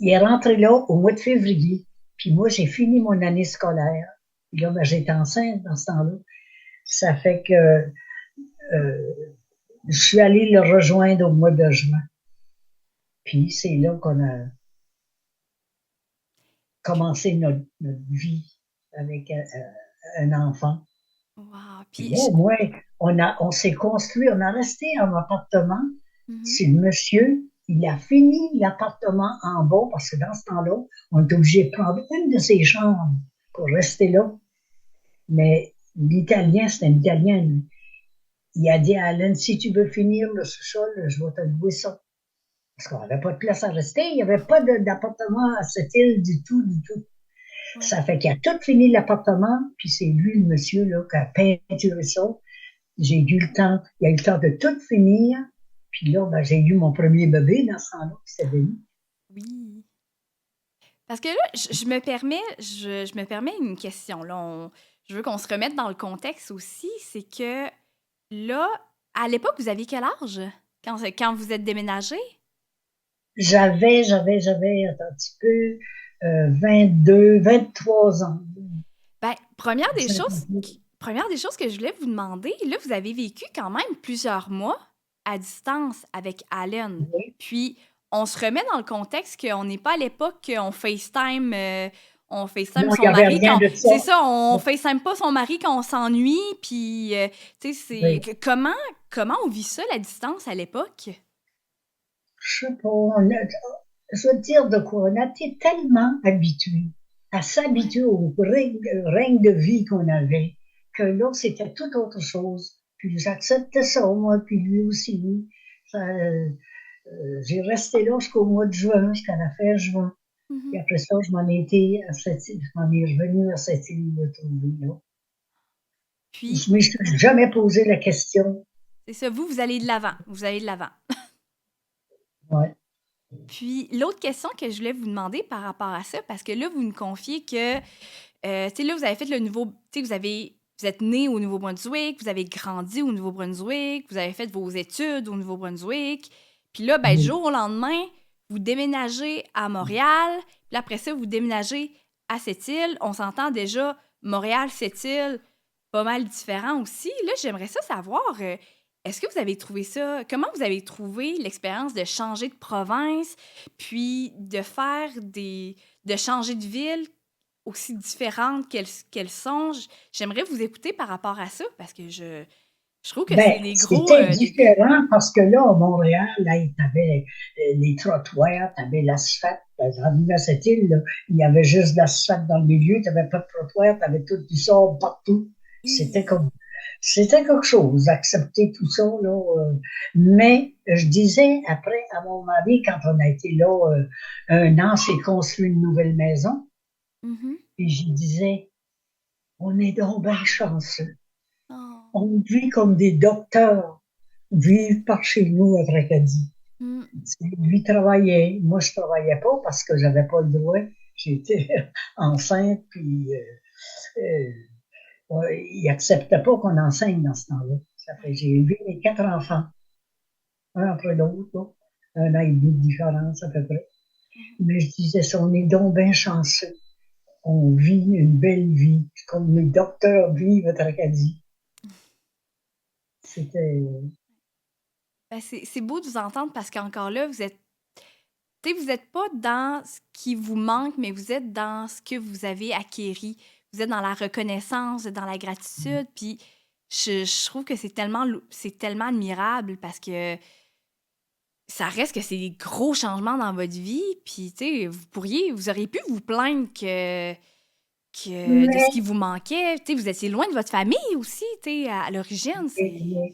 il est rentré là au mois de février. Puis moi, j'ai fini mon année scolaire. Puis là, ben, j'étais enceinte dans ce temps-là. Ça fait que je suis allée le rejoindre au mois de juin. Puis c'est là qu'on a commencé notre vie avec un enfant. Wow. Puis Puis, là, au moins, on s'est construit, on a resté en appartement. Mhm. C'est le monsieur, il a fini l'appartement en bas parce que dans ce temps-là, on est obligé de prendre une de ses chambres pour rester là. Mais l'Italien, c'est un Italien, lui. Il a dit à Alan, si tu veux finir le sous-sol, je vais te louer ça. Parce qu'on n'avait pas de place à rester, il n'y avait pas d'appartement à cette île du tout, du tout. Ouais. Ça fait qu'il a tout fini l'appartement, puis c'est lui, le monsieur, là, qui a peinturé ça. J'ai eu le temps, il a eu le temps de tout finir, puis là, ben, j'ai eu mon premier bébé dans ce temps-là, c'était Denis. Oui. Parce que là, je me permets une question. Là, je veux qu'on se remette dans le contexte aussi. C'est que là, à l'époque, vous aviez quel âge quand vous êtes déménagé? J'avais un petit peu 22, 23 ans. Ben, première des choses que je voulais vous demander, là, vous avez vécu quand même plusieurs mois à distance avec Allen. Oui. Puis, on se remet dans le contexte qu'on n'est pas à l'époque on FaceTime Non, il n'y son avait mari rien quand... de ça. C'est ça, on FaceTime pas son mari quand on s'ennuie, puis, tu sais, Oui. comment on vit ça, la distance, à l'époque? Je sais pas, je veux dire de quoi, on a été tellement habitués à Ouais. s'habituer au règne de vie qu'on avait, que là, c'était tout autre chose. Puis j'acceptais ça, moi, puis lui aussi. Ça, j'ai resté là jusqu'au mois de juin, jusqu'à la fin juin. Puis Mhm. après ça, je m'en ai été à cette île, je m'en ai revenu à cette île de trouver là. Puis, Je me suis jamais posé la question. c'est ça, vous allez de l'avant. Vous allez de l'avant. Ouais. Puis l'autre question que je voulais vous demander par rapport à ça, parce que là, vous nous confiez que, tu sais, là, vous avez fait le nouveau, tu sais, vous êtes né au Nouveau-Brunswick, vous avez grandi au Nouveau-Brunswick, vous avez fait vos études au Nouveau-Brunswick, puis là, ben, du Oui. jour au lendemain, vous déménagez à Montréal, puis après ça, vous déménagez à Sept-Îles. On s'entend déjà, Montréal, Sept-Îles, pas mal différent aussi. Là, j'aimerais ça savoir, est-ce que vous avez trouvé ça, comment vous avez trouvé l'expérience de changer de province, puis de changer de ville aussi différentes qu'elles sont? J'aimerais vous écouter par rapport à ça, parce que je trouve que Ben, c'est des gros... c'était différent parce que là, à Montréal, là, tu avais les trottoirs, tu avais l'asphalte. Rendu à cette île, là, il y avait juste de l'asphalte dans le milieu, tu n'avais pas de trottoir, tu avais tout du sable partout. C'était Hi. comme, c'était quelque chose, d'accepter tout ça, là. Mais je disais après à mon mari, quand on a été là un an, c'est construit une nouvelle maison, Mhm. et je disais, on est donc bien chanceux. Oh. On vit comme des docteurs vivent par chez nous à Tracadie. Mm. Lui travaillait, moi je travaillais pas parce que j'avais pas le droit. J'étais enceinte, puis ouais, il acceptait pas qu'on enseigne dans ce temps-là. Ça fait j'ai élevé mes 4 enfants, un après l'autre, là. 1 an et demi de différence à peu près. Mhm. Mais je disais ça, on est donc bien chanceux. On vit une belle vie, comme les docteurs vivent à Tracadie. C'était Ben, c'est beau de vous entendre parce qu'encore là, tu sais, vous êtes pas dans ce qui vous manque, mais vous êtes dans ce que vous avez acquéri. Vous êtes dans la reconnaissance, vous êtes dans la gratitude, puis je trouve que c'est tellement admirable parce que ça reste que c'est des gros changements dans votre vie, puis tu sais, vous auriez pu vous plaindre que de ce Mais qui vous manquait. Tu sais, vous étiez loin de votre famille aussi, tu sais, à l'origine. mais- C'est. mais,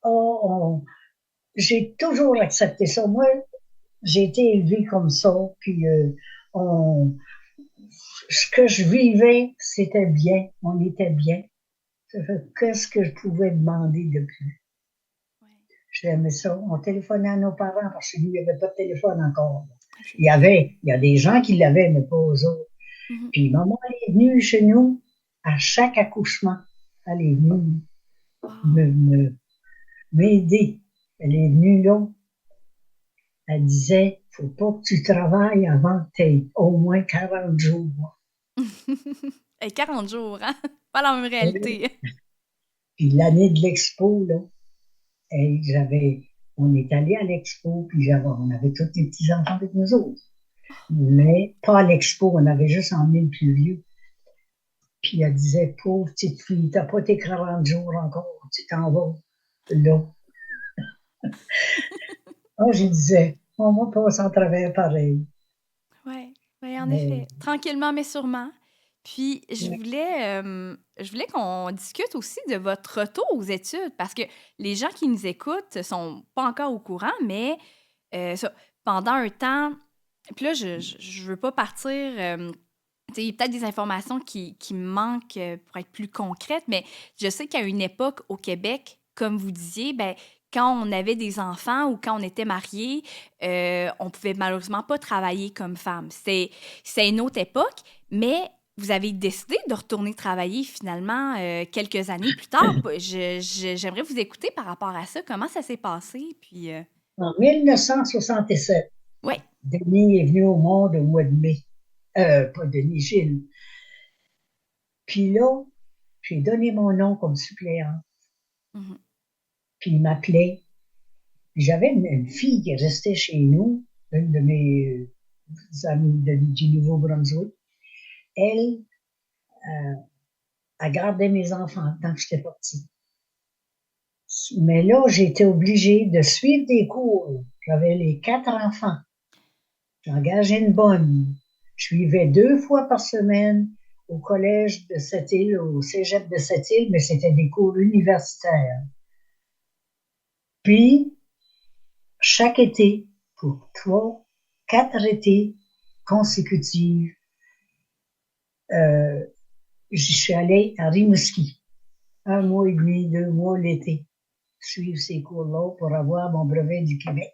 oh, j'ai toujours accepté ça. Moi, j'ai été élevée comme ça, puis on, ce que je vivais, c'était bien, on était bien. Ça fait, qu'est-ce que je pouvais demander de plus? Ouais, J'aimais ça. On téléphonait à nos parents parce que nous, il n'y avait pas de téléphone encore. c'est ça. Il y a des gens qui l'avaient, mais pas eux autres. Mhm. Puis maman est venue chez nous à chaque accouchement. Elle est venue Wow. me, me- m'aider. Elle est venue là. Elle disait, faut pas que tu travailles avant que tu aies au moins 40 jours. Et 40 jours, hein? Pas la même Oui. réalité. Puis l'année de l'expo, là, on est allé à l'expo, puis on avait tous les petits-enfants avec nous autres. Mais pas à l'expo, on avait juste emmené le plus vieux. Puis elle disait, pauvre petite fille, t'as pas tes 40 jours encore, tu t'en vas là. Ah, je disais, on va passer en travers pareil. Ouais, ouais, en Mais, effet. Tranquillement, mais sûrement. Puis, ouais. je voulais qu'on discute aussi de votre retour aux études, parce que les gens qui nous écoutent sont pas encore au courant, mais ça, pendant un temps, puis là, je veux pas partir, tu sais, il y a peut-être des informations qui me manquent pour être plus concrètes, mais je sais qu'à une époque au Québec, comme vous disiez, ben, quand on avait des enfants ou quand on était mariés, on pouvait malheureusement pas travailler comme femme. C'est une autre époque, mais vous avez décidé de retourner travailler finalement quelques années plus tard. J'aimerais vous écouter par rapport à ça. Comment ça s'est passé? Puis, En 1967, ouais. Denis est venu au monde au mois de mai. Pas Denis, Gilles. Puis là, j'ai donné mon nom comme suppléant. Mhm, Puis il m'appelait. Puis j'avais une fille qui restait chez nous, une de mes amies du Nouveau-Brunswick. Elle, euh, elle gardait mes enfants tant que j'étais partie. Mais là, j'étais obligée de suivre des cours. J'avais les 4 enfants. J'ai engagé une bonne. Je suivais 2 fois par semaine au collège de Sept-Îles, au cégep de Sept-Îles, mais c'était des cours universitaires. Puis, chaque été, pour 4 étés consécutifs, euh, je suis allée à Rimouski, un mois et demi, 2 mois l'été, suivre ces cours-là pour avoir mon brevet du Québec.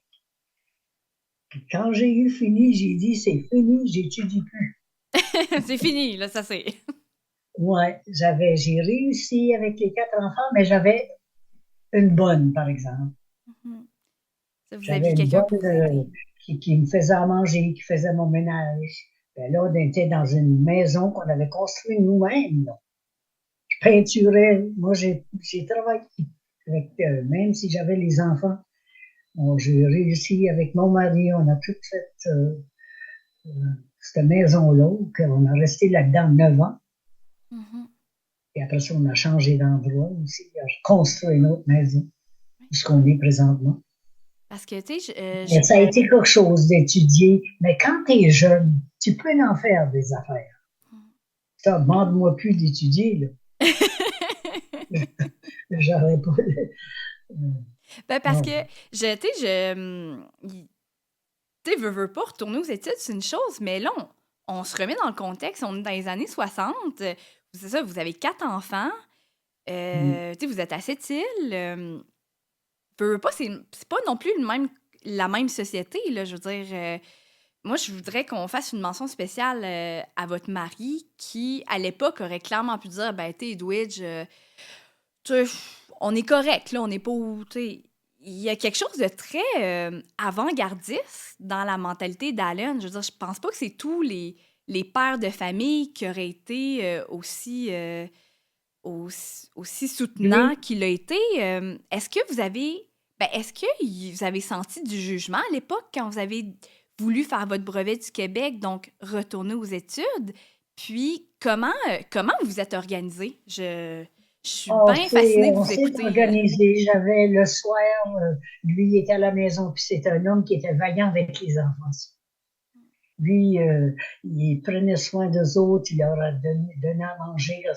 Puis quand j'ai eu fini, j'ai dit, c'est fini, j'étudie plus. c'est fini, là, ça c'est. Ouais, j'ai réussi avec les 4 enfants, mais j'avais une bonne, par exemple. Mhm. Ça, vous J'avais aviez une quelqu'un bonne pour vous aider. qui me faisait à manger, qui faisait mon ménage. Ben là, on était dans une maison qu'on avait construite nous-mêmes, là. Je peinturais. Moi, j'ai travaillé avec, même si j'avais les enfants. Bon, j'ai réussi avec mon mari, on a tout fait euh, cette maison-là, qu'on a resté là-dedans 9 ans. Mhm. Et après ça, on a changé d'endroit aussi, on a construit une autre maison, Oui. où ce qu'on est présentement. Parce que, tu sais, Mais ça a été quelque chose d'étudier. Mais quand tu es jeune, tu peux en faire des affaires. Ça, demande-moi plus d'étudier, là. J'aurais pas ben, parce que, non. tu sais, tu sais, veux pas retourner aux études, c'est une chose, mais là, on se remet dans le contexte, on est dans les années 60. C'est ça, vous avez 4 enfants, tu sais, vous êtes à Sept-Îles. Veux pas, c'est pas non plus la même société, là, je veux dire. Moi, je voudrais qu'on fasse une mention spéciale à votre mari qui, à l'époque, aurait clairement pu dire, ben, tu sais, Edwidge, tu sais, on est correct, là, on n'est pas où, tu sais. Il y a quelque chose de très avant-gardiste dans la mentalité d'Allen. Je veux dire, je pense pas que c'est tous les pères de famille qui auraient été aussi soutenant Lui, qu'il a été. Est-ce que vous avez, ben, est-ce que vous avez senti du jugement à l'époque quand vous avez voulu faire votre brevet du Québec, donc retourner aux études? Puis, comment vous vous êtes organisé? Je suis bien fascinée de on vous s'est écouter. organisé. J'avais le soir, lui il était à la maison, puis c'est un homme qui était vaillant avec les enfants. Lui, il prenait soin d'eux autres, il leur a donné à manger. Là,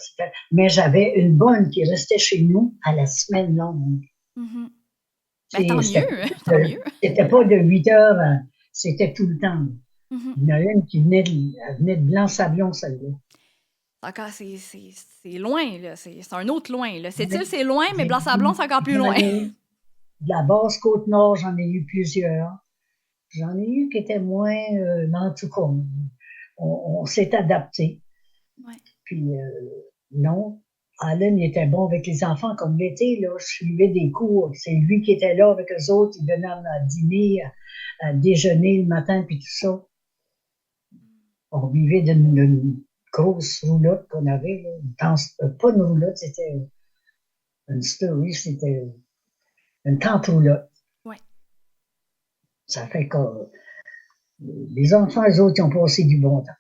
mais j'avais une bonne qui restait chez nous à la semaine longue. Mhm. Ben, tant mieux, C'était tant mieux. c'était pas de 8 heures, c'était tout le temps. Mhm. Il y en a une qui venait elle venait de Blanc-Sablon, celle-là. Encore, c'est loin, là. C'est un autre loin, là. J'en C'est loin, mais Blanc-Sablon, c'est encore plus loin. ai de la basse Côte-Nord, j'en ai eu plusieurs. J'en ai eu qui étaient moins, mais en tout cas, on s'est adapté. Ouais. Puis, non, Alan, il était bon avec les enfants comme l'été, là. Je suivais des cours. C'est lui qui était là avec eux autres. Il donnait à dîner, à déjeuner le matin, puis tout ça. On vivait d'une grosse roulotte qu'on avait, là. Pas une roulotte, c'était une story, c'était une tente roulotte. Ouais. Ça fait que les enfants, eux autres, ils ont passé du bon temps.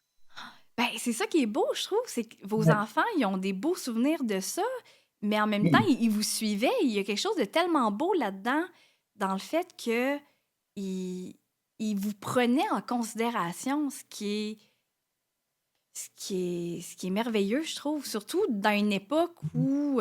Ben, c'est ça qui est beau, je trouve, c'est que vos Ouais. enfants, ils ont des beaux souvenirs de ça, mais en même temps, ils vous suivaient. Il y a quelque chose de tellement beau là-dedans, dans le fait que ils, ils vous prenaient en considération, ce qui est merveilleux, je trouve, surtout dans une époque où,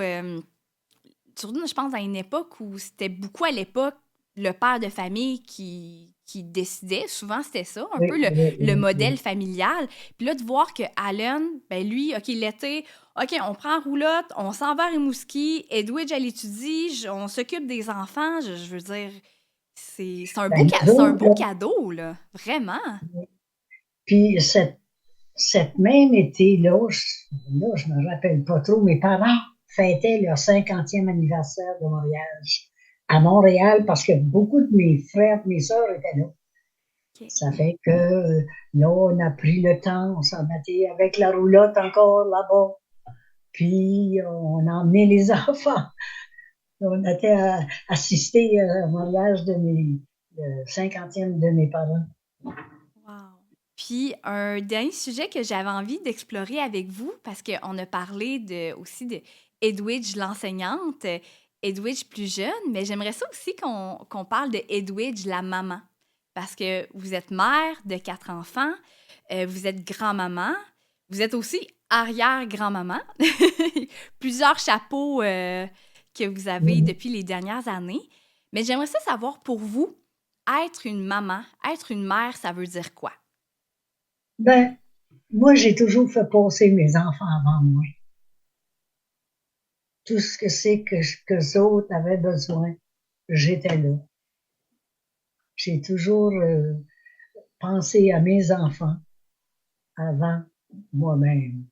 surtout, je pense, dans une époque où c'était beaucoup à l'époque le père de famille qui décidait. Souvent, c'était ça, un peu Oui, oui, le oui, modèle oui. familial. Puis là, de voir que Alan, ben lui, OK, l'été, OK, on prend la roulotte, on s'en va à Rimouski, Edwidge, elle étudie, on s'occupe des enfants. Je veux dire, c'est Ben, nous c'est un autres, beau là, cadeau, là. Vraiment. puis cette même été-là, je me rappelle pas trop, mes parents fêtaient leur 50e anniversaire de mariage à Montréal parce que beaucoup de mes frères, mes sœurs étaient là. OK. Ça fait que là, on a pris le temps, on s'en battait avec la roulotte encore là-bas. Puis on a emmené les enfants. On était assister au mariage de le 50e de mes parents. Wow. Puis un dernier sujet que j'avais envie d'explorer avec vous, parce qu'on a parlé aussi de Edwidge l'enseignante, Edwidge plus jeune, mais j'aimerais ça aussi qu'on parle de Edwidge la maman. Parce que vous êtes mère de 4 enfants, vous êtes grand-maman, vous êtes aussi arrière-grand-maman. Plusieurs chapeaux que vous avez Mhm. depuis les dernières années. Mais j'aimerais ça savoir pour vous, être une maman, être une mère, ça veut dire quoi? Ben, moi, j'ai toujours fait passer mes enfants avant moi. Tout ce que c'est que les autres avaient besoin, j'étais là. J'ai toujours pensé à mes enfants avant moi-même.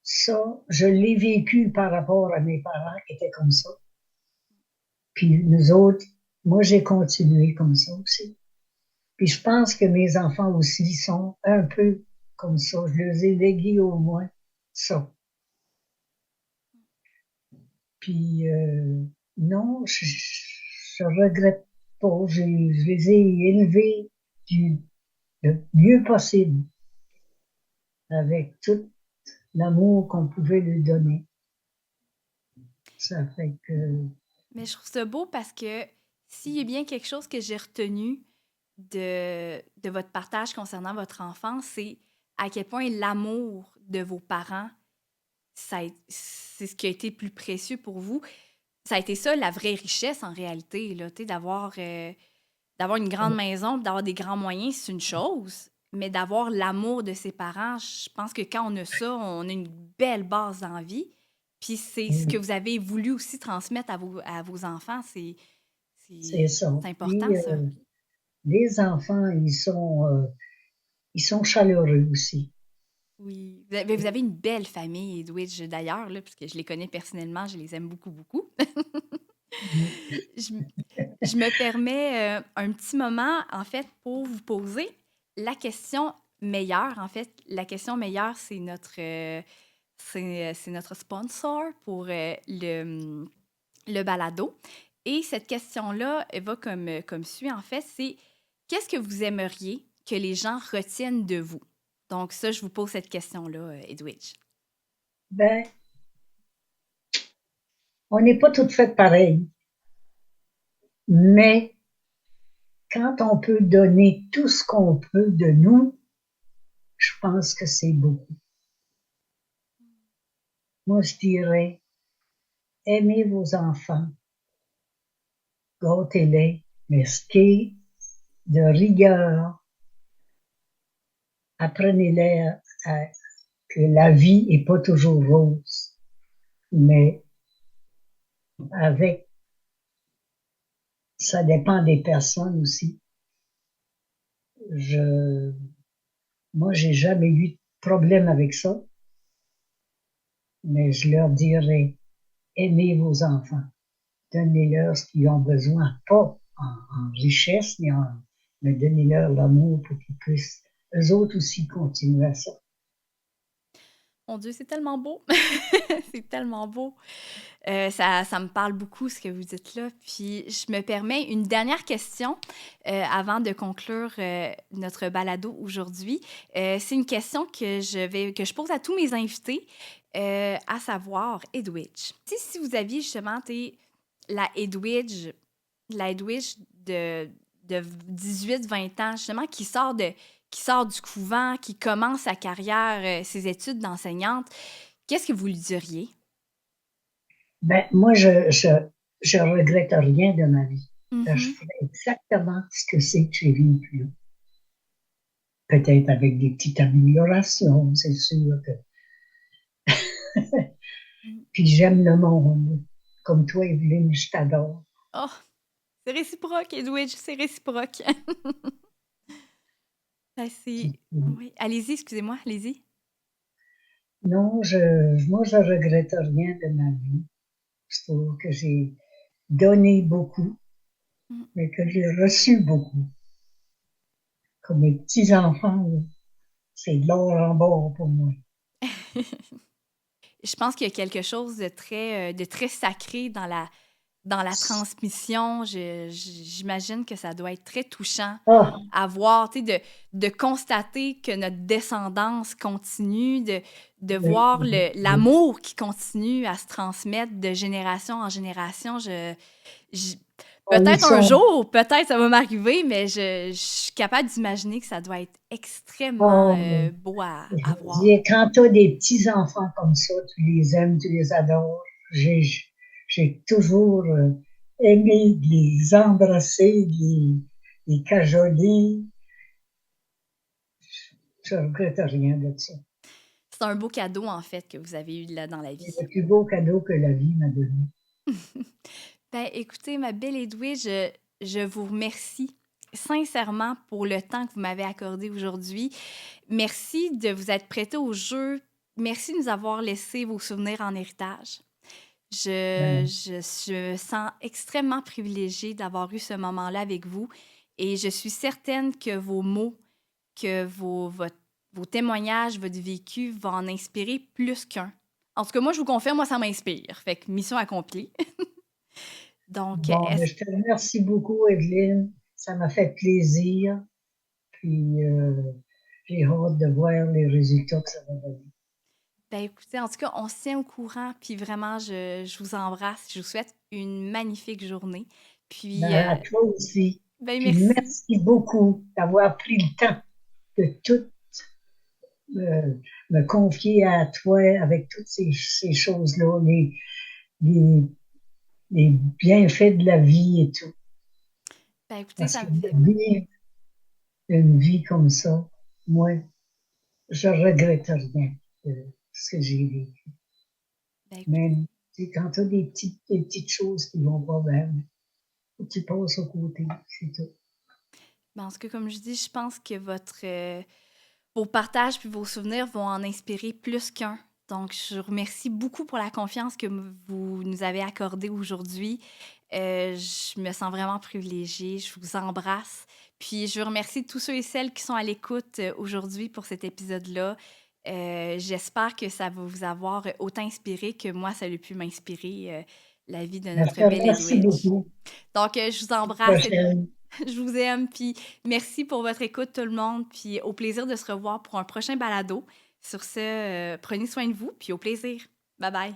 Ça, je l'ai vécu par rapport à mes parents qui étaient comme ça. Puis nous autres, moi, j'ai continué comme ça aussi. Puis je pense que mes enfants aussi sont un peu comme ça. Je les ai légués au moins ça. Puis non, je regrette pas. Je les ai élevés le mieux possible avec tout l'amour qu'on pouvait lui donner. Ça fait que Mais je trouve ça beau parce que s'il y a bien quelque chose que j'ai retenu de votre partage concernant votre enfance, c'est à quel point l'amour de vos parents, c'est ce qui a été le plus précieux pour vous. Ça a été ça, la vraie richesse en réalité, là, tu sais, d'avoir une grande maison, d'avoir des grands moyens, c'est une chose, mais d'avoir l'amour de ses parents, je pense que quand on a ça, on a une belle base dans la vie. Puis c'est ce que vous avez voulu aussi transmettre à vos enfants, c'est ça. c'est important, Puis ça. les enfants, ils sont chaleureux aussi. Oui. Vous avez une belle famille, Edwidge, d'ailleurs, là, puisque je les connais personnellement, je les aime beaucoup, beaucoup. je, je me permets un petit moment, en fait, pour vous poser la question meilleure. En fait, la question meilleure, c'est notre sponsor pour le balado. Et cette question-là, elle va comme suit, en fait, c'est qu'est-ce que vous aimeriez que les gens retiennent de vous? Donc ça, je vous pose cette question-là, Edwidge. Ben, on n'est pas toutes faites pareilles, mais quand on peut donner tout ce qu'on peut de nous, je pense que c'est beaucoup. Moi, je dirais, aimez vos enfants, gâtez-les, mais ce qui est de rigueur, apprenez-les que la vie est pas toujours rose, mais avec, ça dépend des personnes aussi. Je, Moi, j'ai jamais eu de problème avec ça, mais je leur dirais, aimez vos enfants, donnez-leur ce qu'ils ont besoin, pas en richesse, mais donnez-leur l'amour pour qu'ils puissent, eux autres aussi, continuer à ça. Mon Dieu, c'est tellement beau. C'est tellement beau. Ça me parle beaucoup ce que vous dites là. Puis je me permets une dernière question avant de conclure notre balado aujourd'hui. C'est une question que je pose à tous mes invités, à savoir Edwidge. Si vous aviez justement la Edwidge, la Edwidge de 18-20 ans, justement, qui sort du couvent, qui commence sa carrière, ses études d'enseignante, qu'est-ce que vous lui diriez? Ben, moi, je regrette rien de ma vie. Je Mhm. ferais exactement ce que c'est que j'ai vécu là. Peut-être avec des petites améliorations, c'est sûr que. Puis j'aime le monde. Comme toi, Evelyne, je t'adore. Oh, c'est réciproque, Edwidge, c'est réciproque. Ben, Puis, Oui, allez-y, excusez-moi, allez-y. non, moi, je regrette rien de ma vie. Je trouve que j'ai donné beaucoup, Mm. mais que j'ai reçu beaucoup. Comme mes petits-enfants, là, c'est de l'or en bord pour moi. Je pense qu'il y a quelque chose de très sacré dans la transmission. J'imagine que ça doit être très touchant Ah, à voir, tu sais, de constater que notre descendance continue, de oui, voir oui, oui. l'amour qui continue à se transmettre de génération en génération. Je- Oh, ils Peut-être un sont, jour, peut-être ça va m'arriver, mais je suis capable d'imaginer que ça doit être extrêmement oh, beau je à veux voir. dire, quand tu as des petits-enfants comme ça, tu les aimes, tu les adores. J'ai, j'ai toujours aimé de les embrasser, les cajoler. Je regrette rien de ça. C'est un beau cadeau, en fait, que vous avez eu là dans la C'est vie. le plus beau cadeau que la vie m'a donné. Ben, écoutez, ma belle Edwige, je vous remercie sincèrement pour le temps que vous m'avez accordé aujourd'hui. Merci de vous être prêté au jeu. Merci de nous avoir laissé vos souvenirs en héritage. Ben, Je me sens extrêmement privilégiée d'avoir eu ce moment-là avec vous et je suis certaine que vos mots, que vos témoignages, votre vécu vont en inspirer plus qu'un. En tout cas, moi, je vous confirme, moi, ça m'inspire. Fait que mission accomplie. Donc, bon, ben, je te remercie beaucoup, Evelyne. Ça m'a fait plaisir. Puis, j'ai hâte de voir les résultats que ça va donner. ben, écoutez, en tout cas, on se tient au courant, puis vraiment, je vous embrasse. Je vous souhaite une magnifique journée. Puis, Ben, à toi aussi. ben, Puis, merci. merci beaucoup d'avoir pris le temps de tout me confier à toi avec toutes ces choses-là, les, les bienfaits de la vie et tout. Ben, écoutez, Parce ça que me fait... vivre une vie comme ça, moi, je regrette rien de ce que j'ai vécu. Ben, écoutez, Même quand tu as des petites choses qui vont pas bien, tu passes au côté, c'est tout. ben, en tout cas, comme je dis, je pense que vos partages puis vos souvenirs vont en inspirer plus qu'un. Donc, je vous remercie beaucoup pour la confiance que vous nous avez accordée aujourd'hui. Je me sens vraiment privilégiée. Je vous embrasse. Puis, je remercie tous ceux et celles qui sont à l'écoute aujourd'hui pour cet épisode-là. J'espère que ça va vous avoir autant inspiré que moi, ça a pu m'inspirer la vie de Ben, je notre te belle remercie Edwidge. beaucoup. Donc, je vous À la embrasse. prochaine. Je vous aime, puis merci pour votre écoute, tout le monde, puis au plaisir de se revoir pour un prochain balado. Sur ce, prenez soin de vous, puis au plaisir. Bye bye.